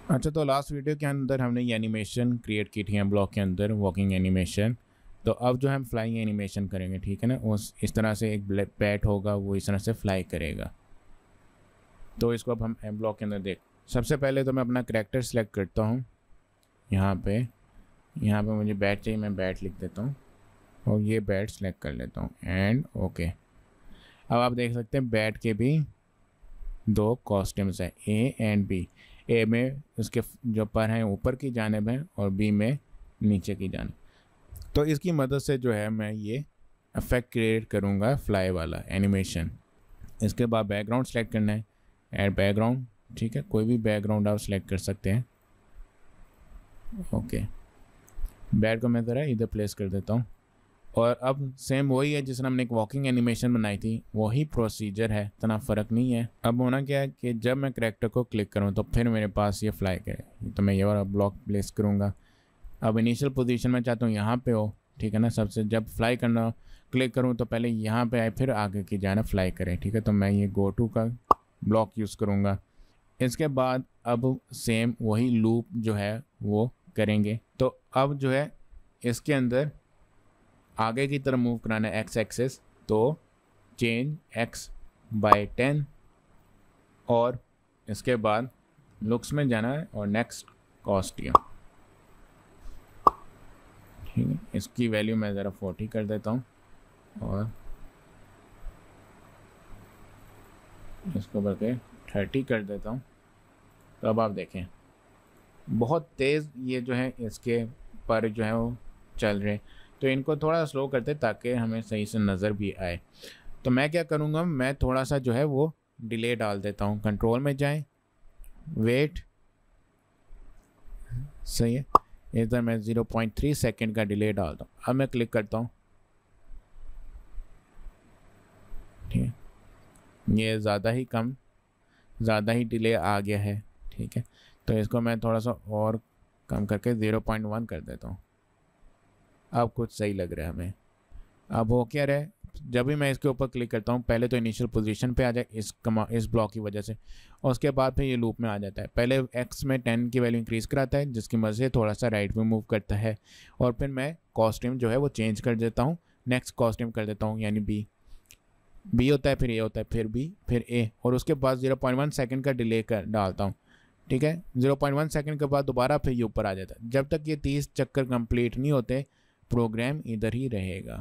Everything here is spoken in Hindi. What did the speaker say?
अच्छा, तो लास्ट वीडियो के अंदर हमने ये एनिमेशन क्रिएट की थी ब्लॉक के अंदर, वॉकिंग एनिमेशन। तो अब जो हम फ्लाइंग एनिमेशन करेंगे, ठीक है ना, उस इस तरह से एक बैट होगा, वो इस तरह से फ्लाई करेगा। तो इसको अब हम एम ब्लॉक के अंदर देख, सबसे पहले तो मैं अपना करैक्टर सेलेक्ट करता हूँ। यहाँ पे मुझे बैट चाहिए, मैं बैट लिख देता हूँ और ये बैट सेलेक्ट कर लेता हूँ एंड ओके। अब आप देख सकते हैं बैट के भी दो कॉस्ट्यूम्स हैं, ए एंड बी। ए में उसके जो पर हैं ऊपर की जानिब हैं और बी में नीचे की जानिब। तो इसकी मदद से जो है मैं ये इफेक्ट क्रिएट करूँगा, फ्लाई वाला एनिमेशन। इसके बाद बैकग्राउंड सेलेक्ट करना है, ऐड बैकग्राउंड, ठीक है, कोई भी बैकग्राउंड आप सेलेक्ट कर सकते हैं। ओके, बैट को मैं ज़रा इधर प्लेस कर देता हूँ। और अब सेम वही है जिसने हमने एक वॉकिंग एनिमेशन बनाई थी, वही प्रोसीजर है, इतना फ़र्क नहीं है। अब होना क्या है कि जब मैं करैक्टर को क्लिक करूँ तो फिर मेरे पास ये फ्लाई करे, तो मैं ये वाला ब्लॉक प्लेस करूँगा। अब इनिशियल पोजीशन में चाहता हूँ यहाँ पे हो, ठीक है ना, सबसे जब फ्लाई करना हो क्लिक करूँ तो पहले यहाँ पे आए, फिर आगे की जाना फ्लाई करें, ठीक है। तो मैं ये गो टू का ब्लॉक यूज़ करूँगा। इसके बाद अब सेम वही लूप जो है वो करेंगे। तो अब जो है इसके अंदर आगे की तरफ मूव कराना है एक्स एक्सेस, तो चेंज एक्स बाय 10 और इसके बाद लुक्स में जाना है और नेक्स्ट कॉस्ट्यूम, ठीक है। इसकी वैल्यू मैं ज़रा 40 कर देता हूँ और इसको बढ़ के 30 कर देता हूँ। तो अब आप देखें बहुत तेज़ ये जो है इसके पर जो है वो चल रहे, तो इनको थोड़ा स्लो करते ताकि हमें सही से नज़र भी आए। तो मैं क्या करूँगा, मैं थोड़ा सा जो है वो डिले डाल देता हूँ। कंट्रोल में जाएं, वेट, सही है, इधर मैं 0.3 सेकेंड का डिले डालता हूँ। अब मैं क्लिक करता हूँ, ठीक है, ये ज़्यादा ही डिले आ गया है, ठीक है। तो इसको मैं थोड़ा सा और कम करके 0.1 कर देता हूँ। अब कुछ सही लग रहा है हमें। अब हो क्या रहा है, जब भी मैं इसके ऊपर क्लिक करता हूँ पहले तो इनिशियल पोजीशन पे आ जाए इस ब्लॉक की वजह से, और उसके बाद फिर ये लूप में आ जाता है। पहले एक्स में 10 की वैल्यू इंक्रीज़ कराता है, जिसकी मदद से थोड़ा सा राइट में मूव करता है, और फिर मैं कॉस्ट्यूम जो है वो चेंज कर देता हूँ, नेक्स्ट कॉस्ट्यूम कर देता हूँ, यानी बी होता है, फिर ए होता है, फिर बी, फिर ए, और उसके बाद 0.1 सेकेंड का डिले कर डालता हूँ, ठीक है। 0.1 सेकेंड के बाद दोबारा फिर ये ऊपर आ जाता है। जब तक ये 30 चक्कर कंप्लीट नहीं होते प्रोग्राम इधर ही रहेगा।